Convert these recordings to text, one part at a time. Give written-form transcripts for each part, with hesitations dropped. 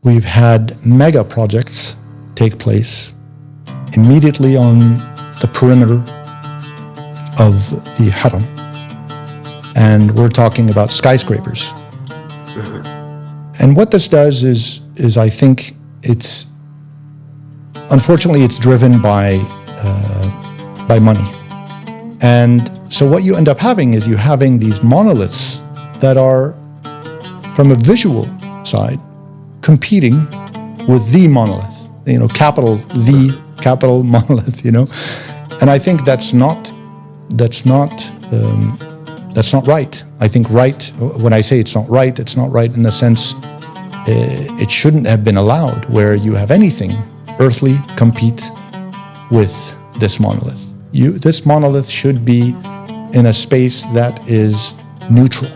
we've had mega projects take place immediately on the perimeter of the Haram. And we're talking about skyscrapers. And what this does is I think unfortunately it's driven by money. And so what you end up having is you're having these monoliths that are, from a visual side, competing with the monolith, capital the, capital monolith, And I think that's not right. I think right, when I say it's not right in the sense it shouldn't have been allowed where you have anything earthly compete with this monolith. This monolith should be in a space that is neutral.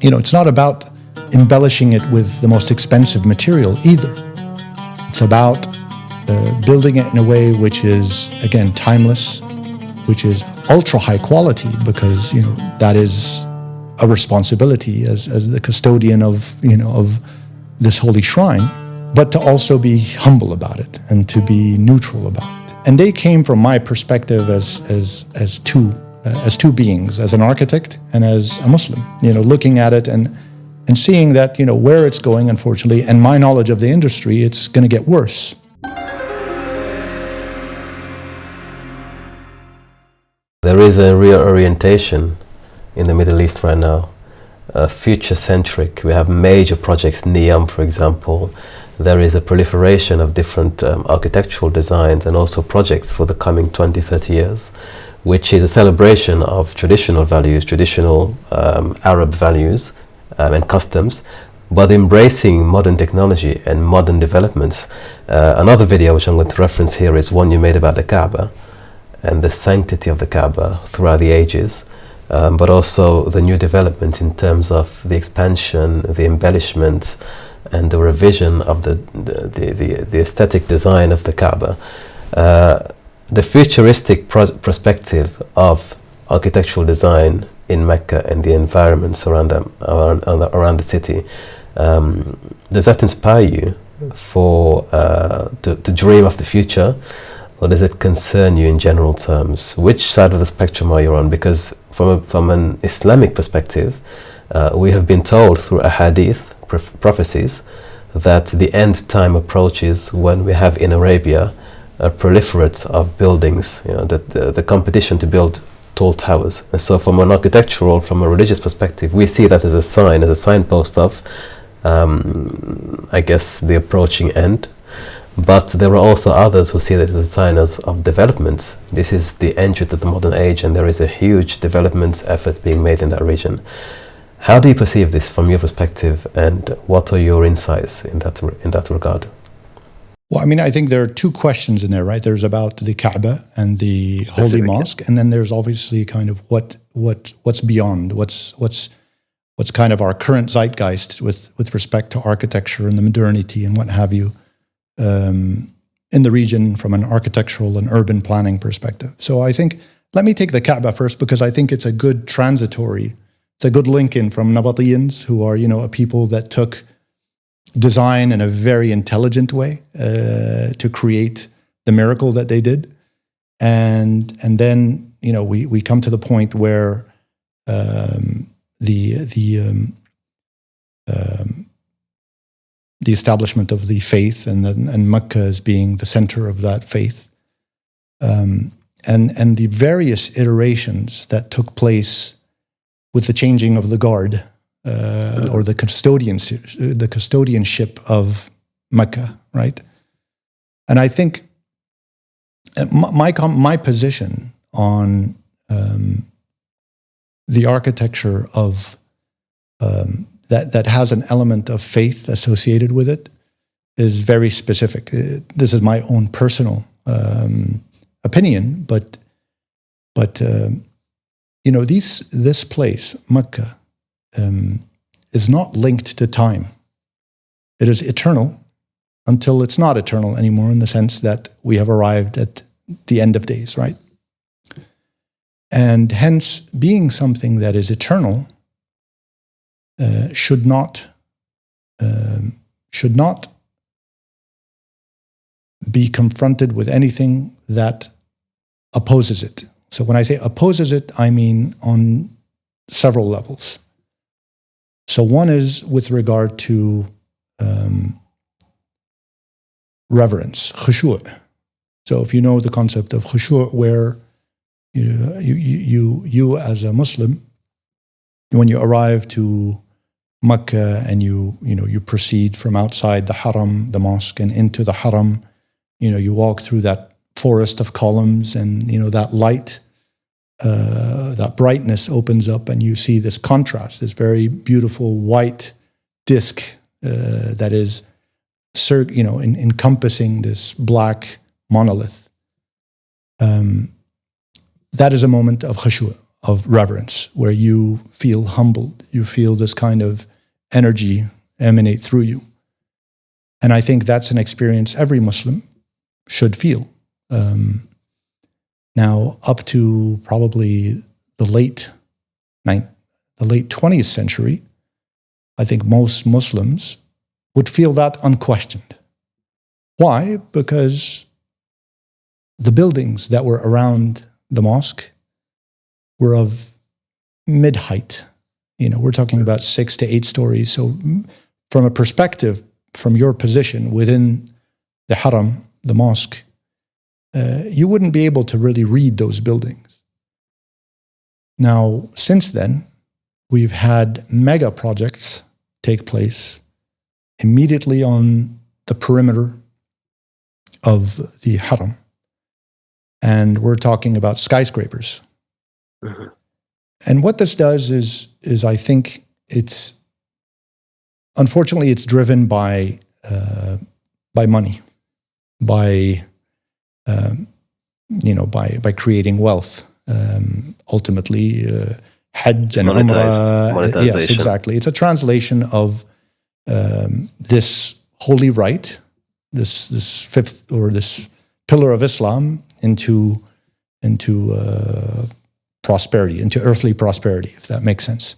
It's not about embellishing it with the most expensive material either. It's about building it in a way which is, again, timeless, which is ultra high quality, because that is a responsibility as the custodian of this holy shrine, but to also be humble about it and to be neutral about it. And they came from my perspective as two beings, as an architect and as a Muslim, looking at it and seeing that where it's going, unfortunately, and my knowledge of the industry, it's going to get worse. There is a reorientation in the Middle East right now, future-centric. We have major projects, NEOM, for example. There is a proliferation of different architectural designs and also projects for the coming 20, 30 years, which is a celebration of traditional values, traditional Arab values and customs, but embracing modern technology and modern developments. Another video which I'm going to reference here is one you made about the Kaaba and the sanctity of the Kaaba throughout the ages, but also the new development in terms of the expansion, the embellishment, and the revision of the aesthetic design of the Kaaba. The futuristic perspective of architectural design in Mecca and the environments around the city, does that inspire you to dream of the future? Or does it concern you in general terms? Which side of the spectrum are you on? Because from an Islamic perspective, we have been told through ahadith, prophecies, that the end time approaches when we have in Arabia a proliferate of buildings, the competition to build tall towers. And so from an architectural, from a religious perspective, we see that as a sign, as a signpost of, I guess, the approaching end. But there are also others who see that as a sign of development. This is the entry to the modern age, and there is a huge development effort being made in that region. How do you perceive this from your perspective, and what are your insights in that regard? Well, I think there are two questions in there, right? There's about the Kaaba and the Holy Mosque, and then there's obviously kind of what's beyond, what's kind of our current zeitgeist with respect to architecture and the modernity and what have you. In the region from an architectural and urban planning perspective. So I think, let me take the Kaaba first, because I think it's a good it's a good link in from Nabateans, who are, a people that took design in a very intelligent way to create the miracle that they did. And then, we come to the point where the establishment of the faith and Makkah as being the center of that faith, and the various iterations that took place with the changing of the guard or the custodianship of Makkah, right? And I think my position on the architecture of that has an element of faith associated with it is very specific. This is my own personal opinion, but this place, Makkah, is not linked to time. It is eternal until it's not eternal anymore, in the sense that we have arrived at the end of days, right? And hence, being something that is eternal should not should not be confronted with anything that opposes it. So when I say opposes it, I mean on several levels. So one is with regard to reverence, khushu'. So if you know the concept of khushu', where you as a Muslim, when you arrive to Makkah and you proceed from outside the haram, the mosque, and into the haram, you walk through that forest of columns, and that light, that brightness opens up, and you see this contrast, this very beautiful white disc that is encompassing this black monolith. That is a moment of khushu', of reverence, where you feel humbled, you feel this kind of energy emanate through you. And I think that's an experience every Muslim should feel. Now, up to probably the late 20th century, I think most Muslims would feel that unquestioned. Why? Because the buildings that were around the mosque were of mid-height. We're talking about 6 to 8 stories. So from a perspective, from your position within the haram, the mosque, you wouldn't be able to really read those buildings. Now, since then, we've had mega projects take place immediately on the perimeter of the haram. And we're talking about skyscrapers. Mm-hmm. And what this does is I think unfortunately it's driven by money, by creating wealth. Ultimately, Hajj and Umrah. Monetization. Yes, exactly. It's a translation of this holy rite, this fifth or this pillar of Islam into prosperity, into earthly prosperity, if that makes sense.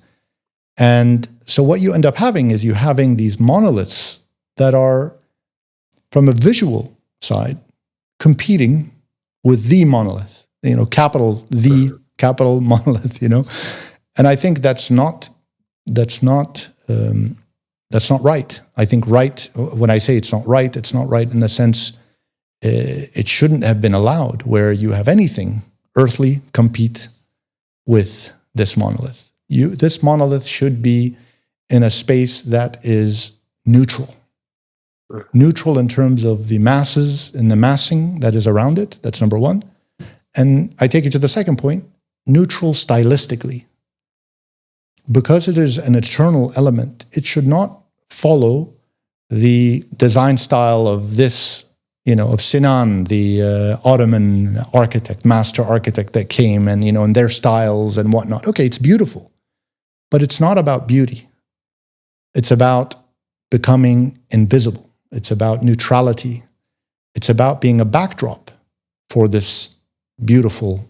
And so what you end up having is you having these monoliths that are, from a visual side, competing with the monolith, capital monolith, And I think that's not right. I think right, when I say it's not right in the sense it shouldn't have been allowed, where you have anything earthly compete with this monolith. This monolith should be in a space that is neutral. Neutral in terms of the masses and the massing that is around it. That's number one. And I take you to the second point, neutral stylistically. Because it is an eternal element, it should not follow the design style of this, of Sinan, the Ottoman architect, master architect that came and, and their styles and whatnot. Okay, it's beautiful, but it's not about beauty. It's about becoming invisible. It's about neutrality. It's about being a backdrop for this beautiful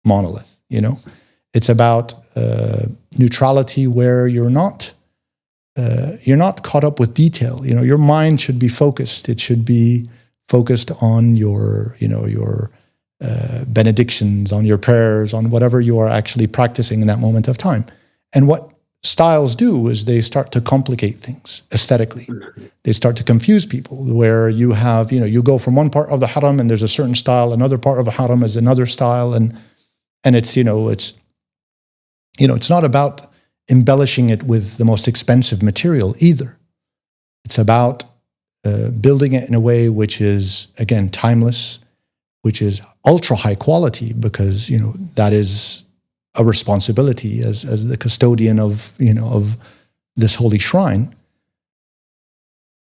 monolith, It's about neutrality where you're not caught up with detail. Your mind should be focused. It should be focused on your benedictions, on your prayers, on whatever you are actually practicing in that moment of time. And what styles do is they start to complicate things aesthetically. They start to confuse people, where you have, you go from one part of the haram and there's a certain style, another part of the haram is another style, and it's it's not about embellishing it with the most expensive material either. It's about building it in a way which is, again, timeless, which is ultra high quality, because that is a responsibility as the custodian of this holy shrine,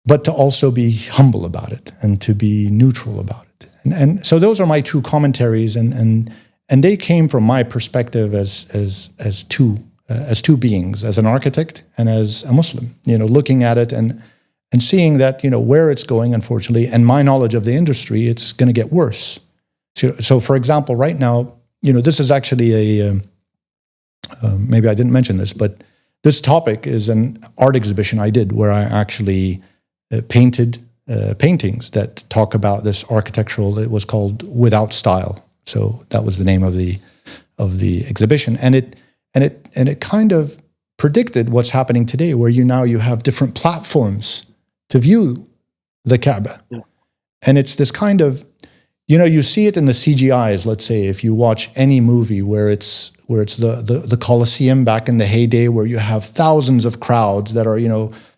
but to also be humble about it and to be neutral about it. And so those are my two commentaries, and they came from my perspective as two beings, as an architect and as a Muslim, looking at it and seeing that, where it's going, unfortunately, and my knowledge of the industry, it's going to get worse. So for example, right now, this is actually maybe I didn't mention this, but this topic is an art exhibition I did, where I actually painted paintings that talk about this architectural. It was called Without Style, so that was the name of the exhibition, and it kind of predicted what's happening today, where you have different platforms to view the Kaaba, and it's this kind of, you see it in the CGIs. Let's say if you watch any movie where it's the Colosseum back in the heyday, where you have thousands of crowds that are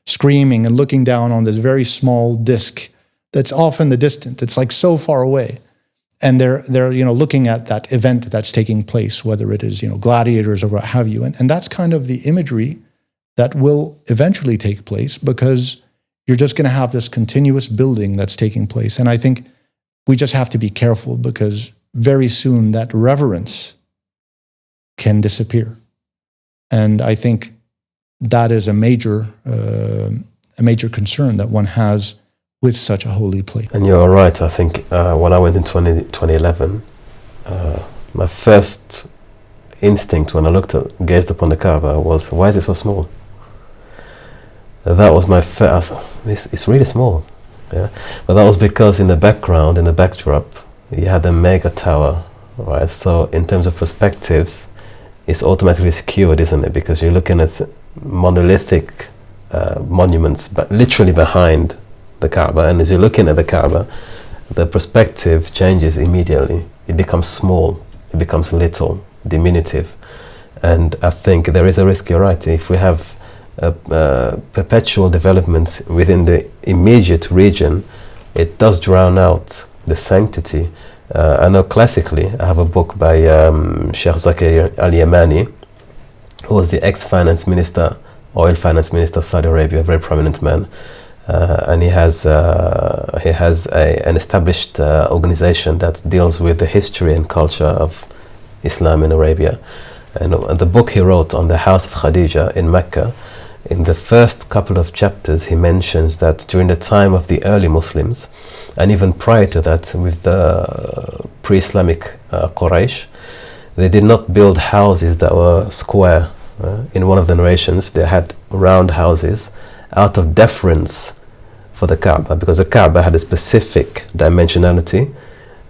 screaming and looking down on this very small disc that's off in the distance. It's like so far away, and they're looking at that event that's taking place, whether it is gladiators or what have you, and that's kind of the imagery that will eventually take place, because you're just going to have this continuous building that's taking place. And I think we just have to be careful, because very soon that reverence can disappear. And I think that is a major concern that one has with such a holy place. And you're right. I think when I went in 2011, my first instinct when I gazed upon the Kaaba was, why is it so small? That was my first. It's really small. Yeah, but that was because in the background, in the backdrop, you had a mega tower, right? So in terms of perspectives, it's automatically skewed, isn't it? Because you're looking at monolithic monuments, but literally behind the Kaaba. And as you're looking at the Kaaba, the perspective changes immediately. It becomes small, it becomes little, diminutive. And I think there is a risk, you're right, if we have perpetual developments within the immediate region, it does drown out the sanctity. I know classically, I have a book by 𝘾𝙘𝗫𝗓 Al-Yamani, who was the ex-finance minister, oil finance minister of Saudi Arabia, a very prominent man. And he has an established organization that deals with the history and culture of Islam in Arabia. And the book he wrote on the house of Khadija in Mecca, in the first couple of chapters, he mentions that during the time of the early Muslims, and even prior to that with the pre-Islamic Quraysh, they did not build houses that were square. In one of the narrations, they had round houses out of deference for the Kaaba, because the Kaaba had a specific dimensionality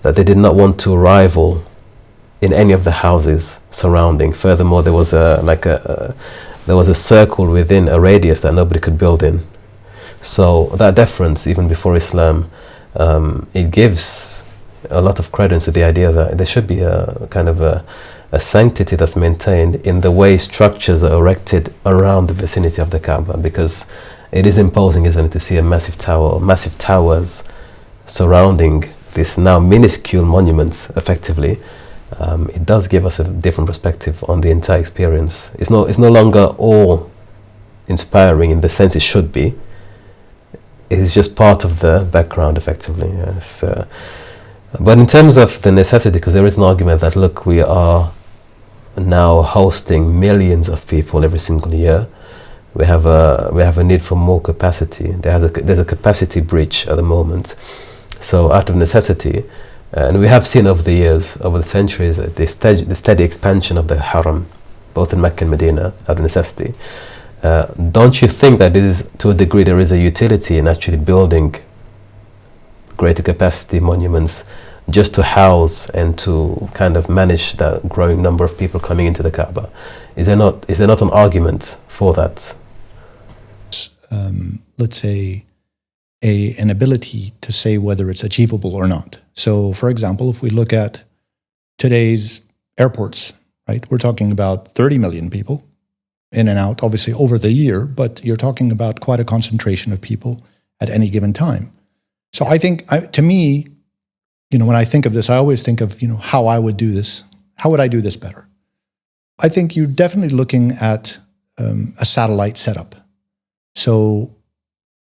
that they did not want to rival in any of the houses surrounding. Furthermore, there was a circle within a radius that nobody could build in. So that deference, even before Islam, it gives a lot of credence to the idea that there should be a kind of a sanctity that's maintained in the way structures are erected around the vicinity of the Kaaba, because it is imposing, isn't it, to see a massive tower, or massive towers surrounding these now minuscule monuments effectively. It does give us a different perspective on the entire experience. It's no longer awe-inspiring in the sense it should be. It's just part of the background, effectively. Yes. But in terms of the necessity, because there is an argument that, look, we are now hosting millions of people every single year. We have a need for more capacity. There's a capacity breach at the moment. So out of necessity, and we have seen over the years, over the centuries, the steady expansion of the Haram, both in Mecca and Medina, out of necessity. Don't you think that it is, to a degree, there is a utility in actually building greater capacity monuments just to house and to kind of manage that growing number of people coming into the Kaaba? Is there not an argument for that? Let's say an ability to say whether it's achievable or not. So, for example, if we look at today's airports, right, we're talking about 30 million people in and out, obviously over the year, but you're talking about quite a concentration of people at any given time. So I think, to me, when I think of this, I always think of, how I would do this. How would I do this better? I think you're definitely looking at a satellite setup. So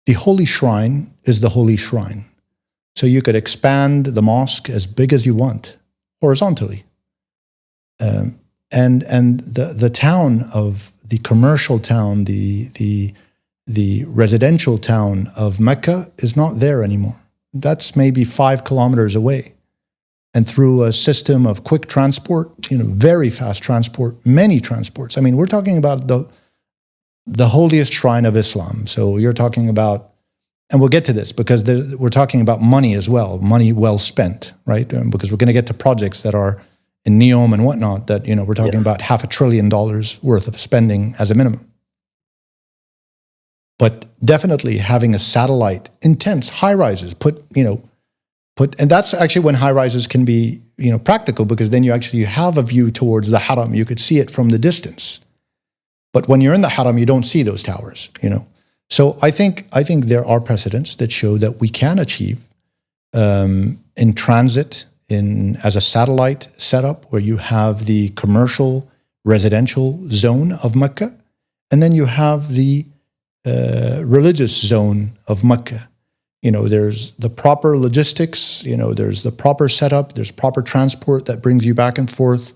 the holy shrine is the holy shrine. So you could expand the mosque as big as you want, horizontally. And the town of the commercial town, the residential town of Mecca is not there anymore. That's maybe 5 kilometers away. And through a system of quick transport, very fast transport, many transports. I mean, we're talking about the holiest shrine of Islam. So you're talking about and we'll get to this because we're talking about money as well, money well spent, right? Because we're going to get to projects that are in NEOM and whatnot that, we're talking about $500 billion worth of spending as a minimum. But definitely having a satellite, intense high rises, and that's actually when high rises can be, practical, because then you have a view towards the haram. You could see it from the distance. But when you're in the haram, you don't see those towers, So I think there are precedents that show that we can achieve in transit, as a satellite setup, where you have the commercial residential zone of Mecca, and then you have the religious zone of Mecca. There's the proper logistics, there's the proper setup, there's proper transport that brings you back and forth.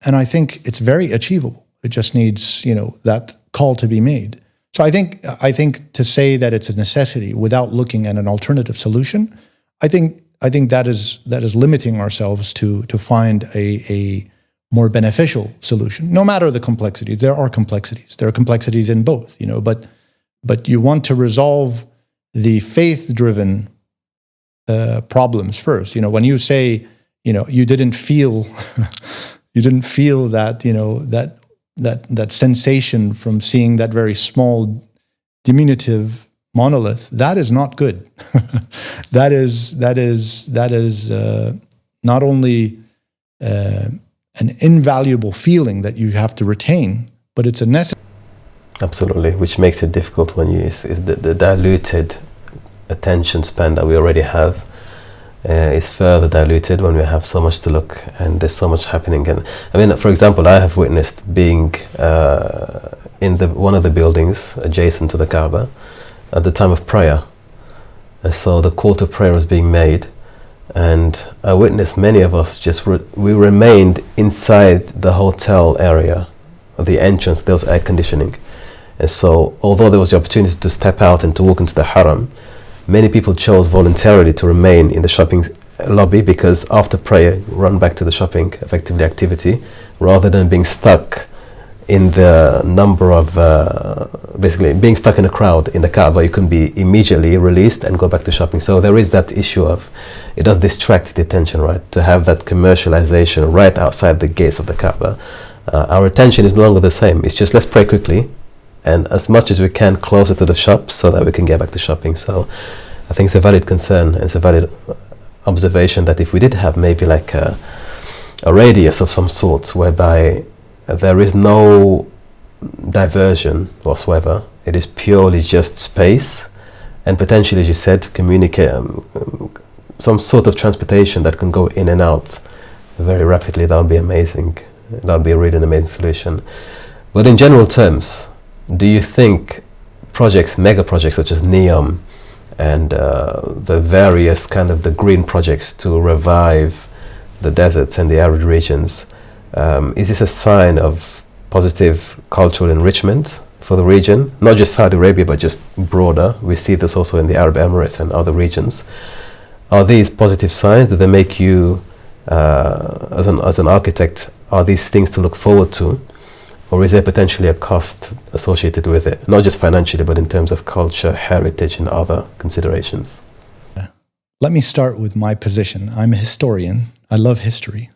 And I think it's very achievable. It just needs, that call to be made. So I think to say that it's a necessity without looking at an alternative solution, I think that is limiting ourselves to find a more beneficial solution. No matter the complexity, there are complexities. There are complexities in both, but you want to resolve the faith-driven problems first. When you say, you didn't feel that, that sensation from seeing that very small, diminutive monolith, that is not good. that is not only an invaluable feeling that you have to retain, but it's a necessary. Absolutely, which makes it difficult when is the diluted attention span that we already have is further diluted when we have so much to look and there's so much happening. And I mean, for example, I have witnessed being in one of the buildings adjacent to the Kaaba at the time of prayer. So the call to prayer was being made, and I witnessed many of us we remained inside the hotel area, the entrance. There was air conditioning. And so, although there was the opportunity to step out and to walk into the haram, many people chose voluntarily to remain in the shopping lobby, because after prayer, run back to the shopping effectively activity, rather than being stuck in the number of, basically being stuck in a crowd in the Kaaba. You can be immediately released and go back to shopping. So there is that issue of, it does distract the attention, right? To have that commercialization right outside the gates of the Kaaba. Our attention is no longer the same. It's just, let's pray quickly, and as much as we can closer to the shops so that we can get back to shopping. So I think it's a valid concern, and it's a valid observation that if we did have maybe like a radius of some sort whereby there is no diversion whatsoever, it is purely just space, and potentially, as you said, communicate some sort of transportation that can go in and out very rapidly, that would be amazing. That would be really an amazing solution. But in general terms, do you think projects, mega projects such as NEOM and the various kind of the green projects to revive the deserts and the arid regions, is this a sign of positive cultural enrichment for the region? Not just Saudi Arabia, but just broader. We see this also in the Arab Emirates and other regions. Are these positive signs? Do they make you, as an architect, are these things to look forward to? Or is there potentially a cost associated with it? Not just financially, but in terms of culture, heritage, and other considerations. Let me start with my position. I'm a historian. I love history.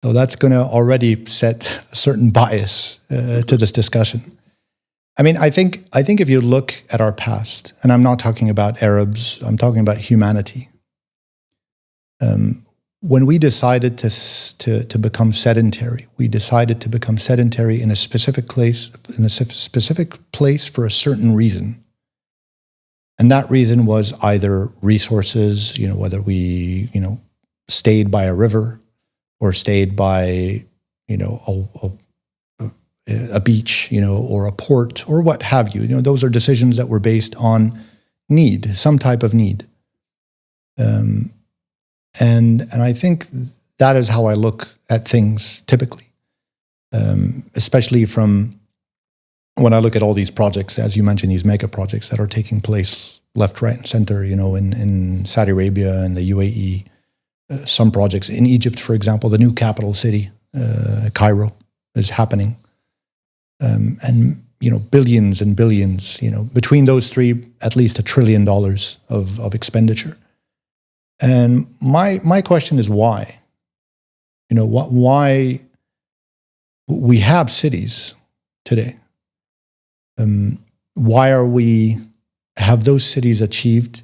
So that's going to already set a certain bias to this discussion. I mean, I think if you look at our past, and I'm not talking about Arabs, I'm talking about humanity. When we decided to become sedentary, we decided to become sedentary in a specific place, for a certain reason. And that reason was either resources, whether we, stayed by a river or stayed by, a beach, or a port or what have you. Those are decisions that were based on need, some type of need. And I think that is how I look at things typically, especially from when I look at all these projects, as you mentioned, these mega projects that are taking place left, right, and center, in Saudi Arabia and the UAE, some projects in Egypt, for example, the new capital city, Cairo, is happening. And billions and billions, between those three, at least $1 trillion of expenditure. And my question is why? Why we have cities today? Why have those cities achieved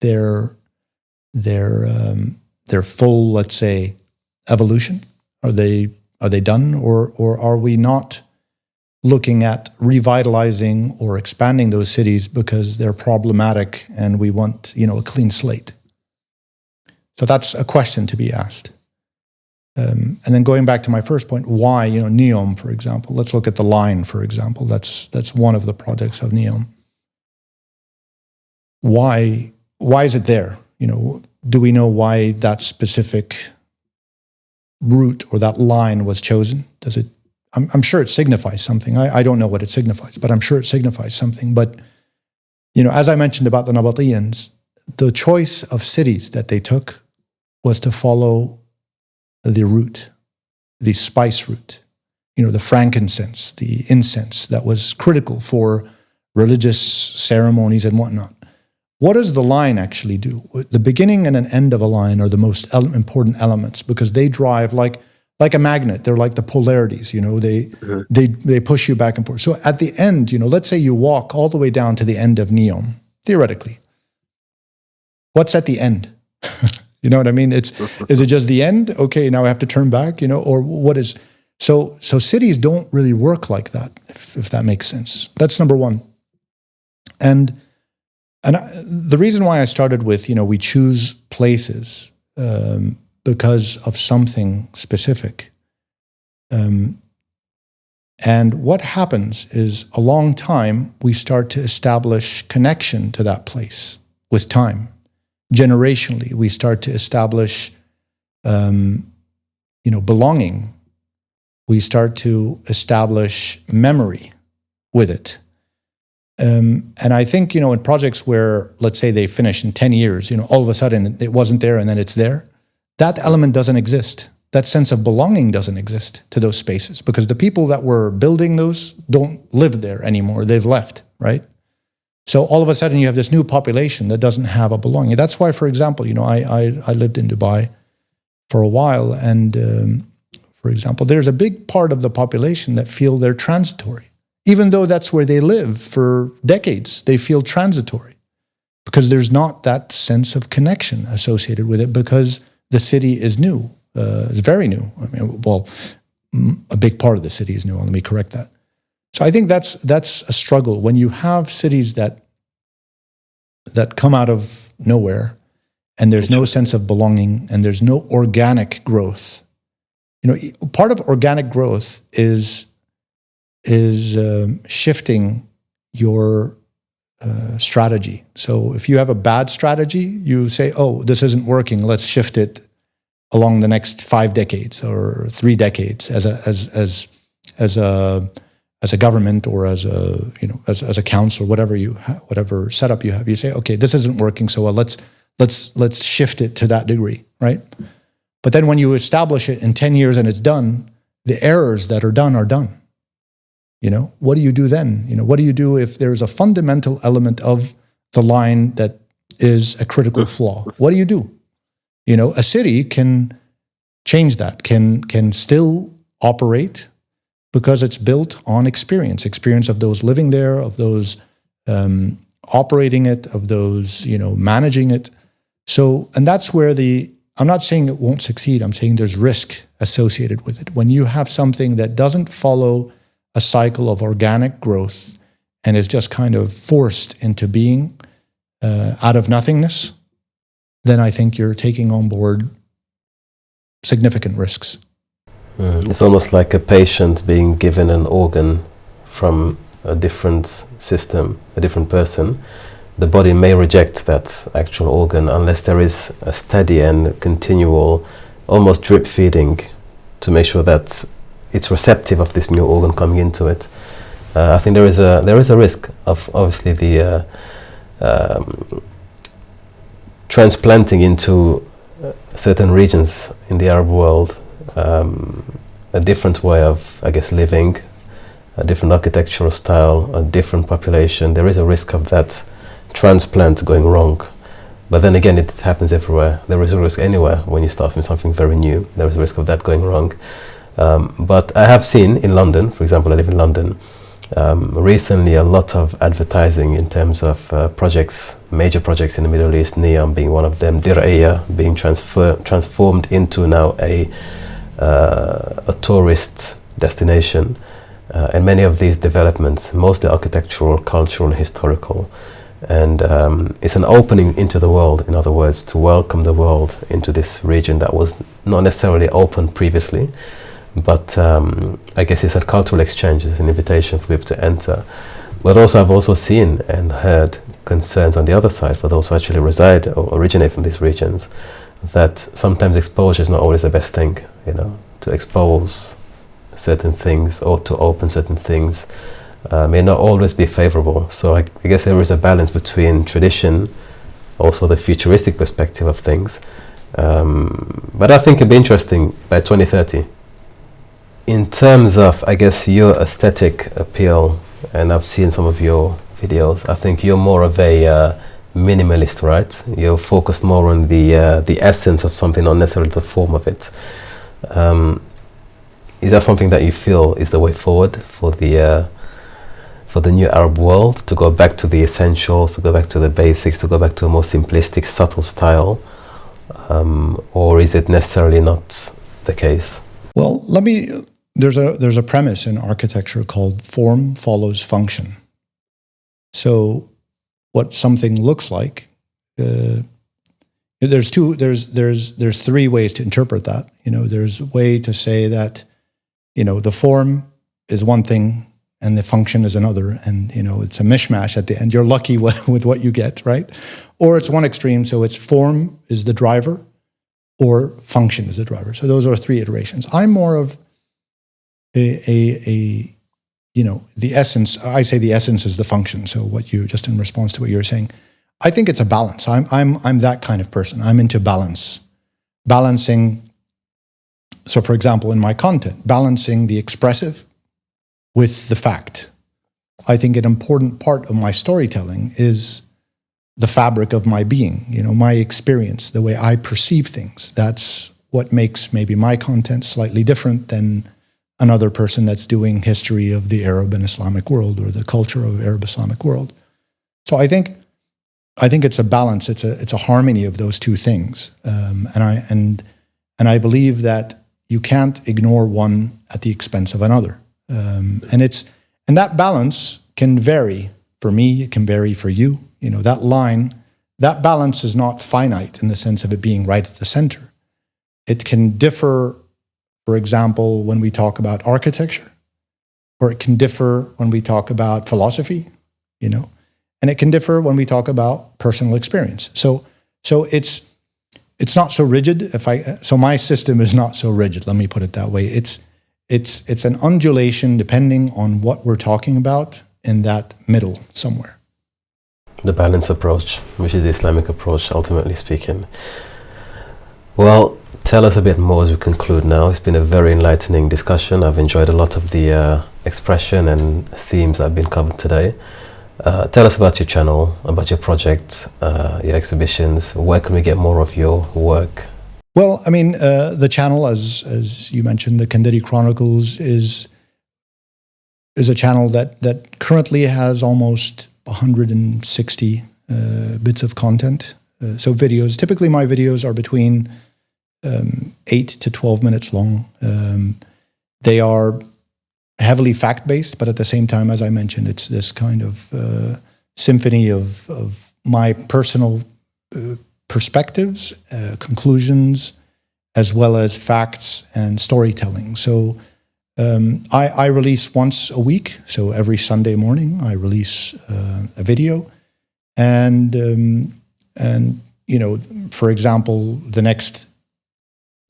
their full, let's say, evolution? Are they done, or are we not looking at revitalizing or expanding those cities because they're problematic and we want, a clean slate? So that's a question to be asked. And then going back to my first point, why, NEOM, for example. Let's look at the line, for example. That's one of the projects of NEOM. Why is it there? Do we know why that specific route or that line was chosen? Does it? I'm sure it signifies something. I don't know what it signifies, but I'm sure it signifies something. But as I mentioned about the Nabateans, the choice of cities that they took was to follow the route, the spice route, the frankincense, the incense that was critical for religious ceremonies and whatnot. What does the line actually do? The beginning and an end of a line are the most important elements because they drive like a magnet. They're like the polarities, they push you back and forth. So at the end, let's say you walk all the way down to the end of NEOM, theoretically. What's at the end? You know what I mean? Is it just the end? Okay, now I have to turn back, or what is? So cities don't really work like that, if that makes sense. That's number one. And the reason why I started with, we choose places because of something specific. And what happens is a long time, we start to establish connection to that place with time. Generationally, we start to establish, belonging. We start to establish memory with it. And I think, in projects where, let's say they finish in 10 years, all of a sudden it wasn't there and then it's there, that element doesn't exist. That sense of belonging doesn't exist to those spaces because the people that were building those don't live there anymore. They've left, right? So all of a sudden you have this new population that doesn't have a belonging. That's why, for example, I lived in Dubai for a while, and for example, there's a big part of the population that feel they're transitory. Even though that's where they live for decades, they feel transitory because there's not that sense of connection associated with it because the city is new. It's very new. A big part of the city is new. Let me correct that. So I think that's a struggle when you have cities that come out of nowhere and there's no sense of belonging and there's no organic growth. Part of organic growth is shifting your strategy. So if you have a bad strategy, you say, "Oh, this isn't working. Let's shift it along the next 5 decades or 3 decades as a government or as a council, whatever setup you have. You say, okay, this isn't working so well. Let's shift it to that degree, right? But then when you establish it in 10 years and it's done, the errors that are done are done. What do you do then? What do you do if there's a fundamental element of the line that is a critical flaw? What do you do? A city can change that, can still operate because it's built on experience of those living there, of those operating it, of those, managing it. So, and that's where I'm not saying it won't succeed, I'm saying there's risk associated with it. When you have something that doesn't follow a cycle of organic growth and is just kind of forced into being out of nothingness, then I think you're taking on board significant risks. It's almost like a patient being given an organ from a different system, a different person. The body may reject that actual organ unless there is a steady and continual, almost drip feeding to make sure that it's receptive of this new organ coming into it. I think there is a risk of obviously the transplanting into certain regions in the Arab world, a different way of, I guess, living, a different architectural style, a different population, there is a risk of that transplant going wrong. But then again, it happens everywhere. There is a risk anywhere when you start from something very new. There is a risk of that going wrong. But I have seen in London, for example, I live in London, recently a lot of advertising in terms of projects, major projects in the Middle East, NEOM being one of them, 𝙎𝙬𝙑 being transformed into now a tourist destination. And many of these developments, mostly architectural, cultural and historical. And it's an opening into the world, in other words, to welcome the world into this region that was not necessarily open previously. But I guess it's a cultural exchange, it's an invitation for people to enter. But also I've also seen and heard concerns on the other side for those who actually reside or originate from these regions, that sometimes exposure is not always the best thing, you know, to expose certain things or to open certain things may not always be favorable. So I guess there is a balance between tradition, also the futuristic perspective of things. But I think it'd be interesting by 2030. In terms of, I guess, your aesthetic appeal, and I've seen some of your videos, I think you're more of a minimalist, right? You're focused more on the essence of something, not necessarily the form of it. Is that something that you feel is the way forward for the new Arab world, to go back to the essentials, to go back to the basics, to go back to a more simplistic, subtle style? Or is it necessarily not the case? Well, there's a premise in architecture called form follows function. So what something looks like, there's three ways to interpret that. You know, there's a way to say that, you know, the form is one thing and the function is another, and, you know, it's a mishmash at the end. You're lucky with what you get, right? Or it's one extreme, so it's form is the driver or function is the driver. So those are three iterations. I'm more of you know, the essence. I say the essence is the function. So what you, just in response to what you're saying, I think it's a balance. I'm that kind of person. I'm into balance, balancing. So for example, in my content, balancing the expressive with the fact. I think an important part of my storytelling is the fabric of my being, you know, my experience, the way I perceive things. That's what makes maybe my content slightly different than another person that's doing history of the Arab and Islamic world or the culture of Arab Islamic world. So I think it's a balance. It's a harmony of those two things, and I believe that you can't ignore one at the expense of another. And that balance can vary. For me, it can vary for you. You know, that line, that balance is not finite in the sense of it being right at the center. It can differ, for example, when we talk about architecture, or it can differ when we talk about philosophy, you know, and it can differ when we talk about personal experience. So it's not so rigid. So my system is not so rigid. Let me put it that way. It's an undulation depending on what we're talking about in that middle somewhere. The balance approach, which is the Islamic approach, ultimately speaking. Well, tell us a bit more as we conclude now. It's been a very enlightening discussion. I've enjoyed a lot of the expression and themes that have been covered today. Tell us about your channel, about your projects, your exhibitions. Where can we get more of your work? Well, I mean, the channel, as you mentioned, the Kandiri Chronicles is a channel that currently has almost 160 bits of content. So videos. Typically, my videos are between 8 to 12 minutes long. They are heavily fact-based, but at the same time, as I mentioned, it's this kind of symphony of my personal perspectives, conclusions, as well as facts and storytelling. So I release once a week. So every Sunday morning, I release a video. And you know, for example, the next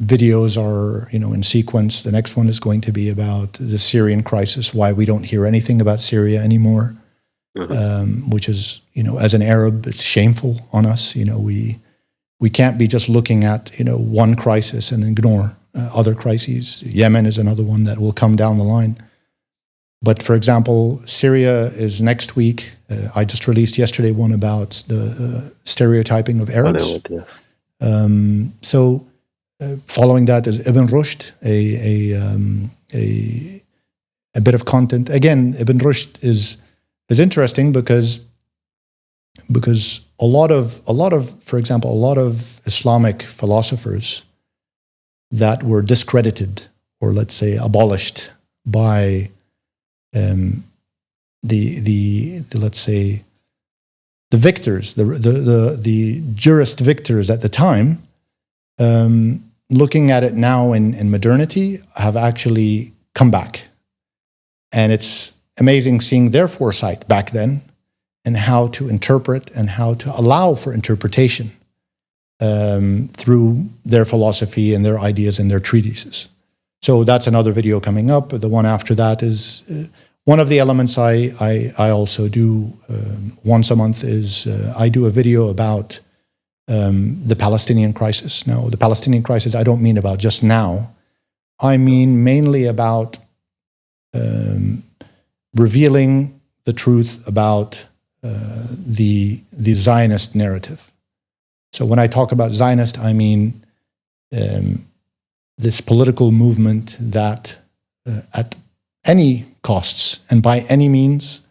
videos are, you know, in sequence. The next one is going to be about the Syrian crisis, why we don't hear anything about Syria anymore, which is, you know, as an Arab, it's shameful on us. You know, we can't be just looking at, you know, one crisis and ignore other crises. Yemen is another one that will come down the line. But for example, Syria is next week. I just released yesterday one about the stereotyping of Arabs. I know it, yes. So following that is Ibn Rushd, a bit of content. Again, Ibn Rushd is interesting because a lot of, for example, a lot of Islamic philosophers that were discredited or let's say abolished by let's say the victors, the jurist victors at the time, looking at it now in modernity, have actually come back. And it's amazing seeing their foresight back then and how to interpret and how to allow for interpretation through their philosophy and their ideas and their treatises. So that's another video coming up. The one after that is one of the elements I also do once a month is I do a video about the Palestinian crisis. Now, the Palestinian crisis, I don't mean about just now. I mean mainly about revealing the truth about the Zionist narrative. So when I talk about Zionist, I mean this political movement that at any costs and by any means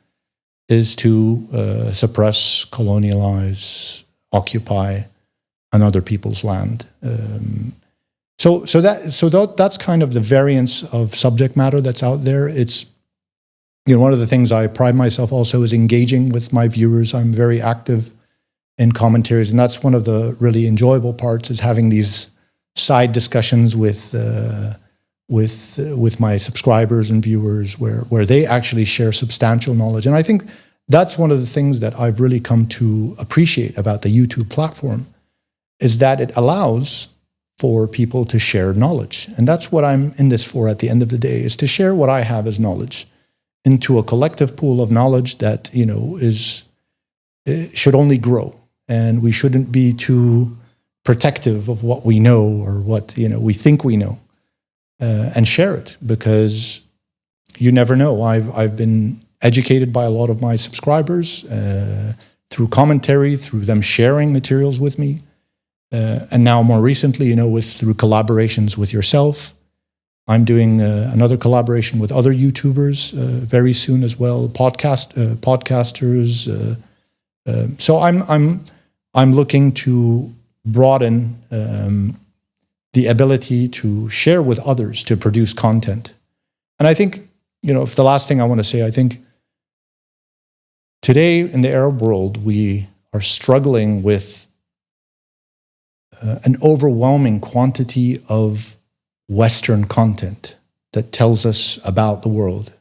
is to suppress, colonialize, occupy another people's land. So that's kind of the variance of subject matter that's out there. It's, you know, one of the things I pride myself also is engaging with my viewers. I'm very active in commentaries, and that's one of the really enjoyable parts, is having these side discussions with my subscribers and viewers where they actually share substantial knowledge. And I think that's one of the things that I've really come to appreciate about the YouTube platform, is that it allows for people to share knowledge. And that's what I'm in this for at the end of the day, is to share what I have as knowledge into a collective pool of knowledge that, you know, should only grow. And we shouldn't be too protective of what we know or what, you know, we think we know, and share it, because you never know. I've been educated by a lot of my subscribers through commentary, through them sharing materials with me, and now more recently, you know, through collaborations with yourself. I'm doing another collaboration with other YouTubers very soon as well, podcasters. So I'm looking to broaden the ability to share with others, to produce content. And I think, you know, if the last thing I want to say, I think today in the Arab world, we are struggling with an overwhelming quantity of Western content that tells us about the world.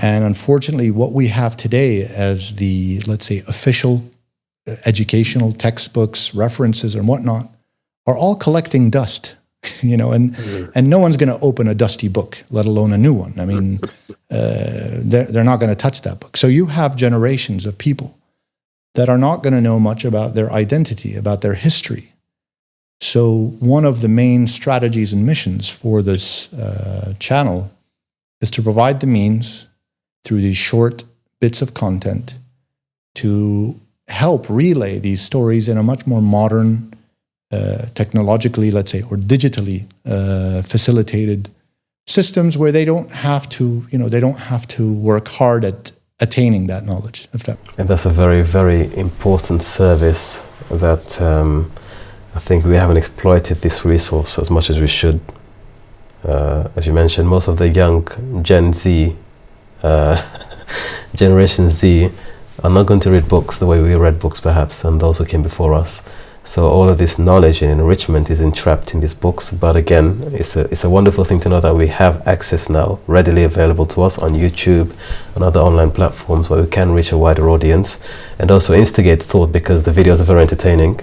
And unfortunately, what we have today as the, let's say, official educational textbooks, references, and whatnot, are all collecting dust, you know, and no one's going to open a dusty book, let alone a new one. I mean, they're not going to touch that book. So you have generations of people that are not going to know much about their identity, about their history. So one of the main strategies and missions for this channel is to provide the means through these short bits of content to help relay these stories in a much more modern, technologically, let's say, or digitally facilitated systems where they don't have to, you know, they don't have to work hard at attaining that knowledge. And that's a very, very important service that I think we haven't exploited this resource as much as we should. As you mentioned, most of the young Gen Z, Generation Z, are not going to read books the way we read books, perhaps, and those who came before us. So all of this knowledge and enrichment is entrapped in these books. But again, it's a wonderful thing to know that we have access now, readily available to us on YouTube and other online platforms where we can reach a wider audience and also instigate thought, because the videos are very entertaining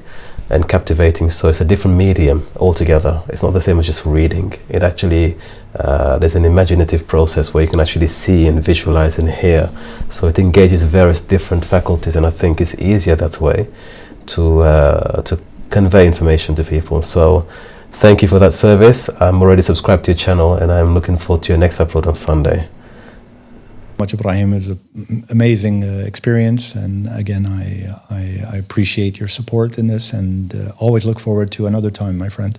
and captivating. So it's a different medium altogether. It's not the same as just reading. It actually, there's an imaginative process where you can actually see and visualize and hear. So it engages various different faculties, and I think it's easier that way to convey information to people. So thank you for that service. I'm already subscribed to your channel, and I'm looking forward to your next upload on Sunday. Much Ibrahim is an amazing experience, and again, I appreciate your support in this, and always look forward to another time, my friend.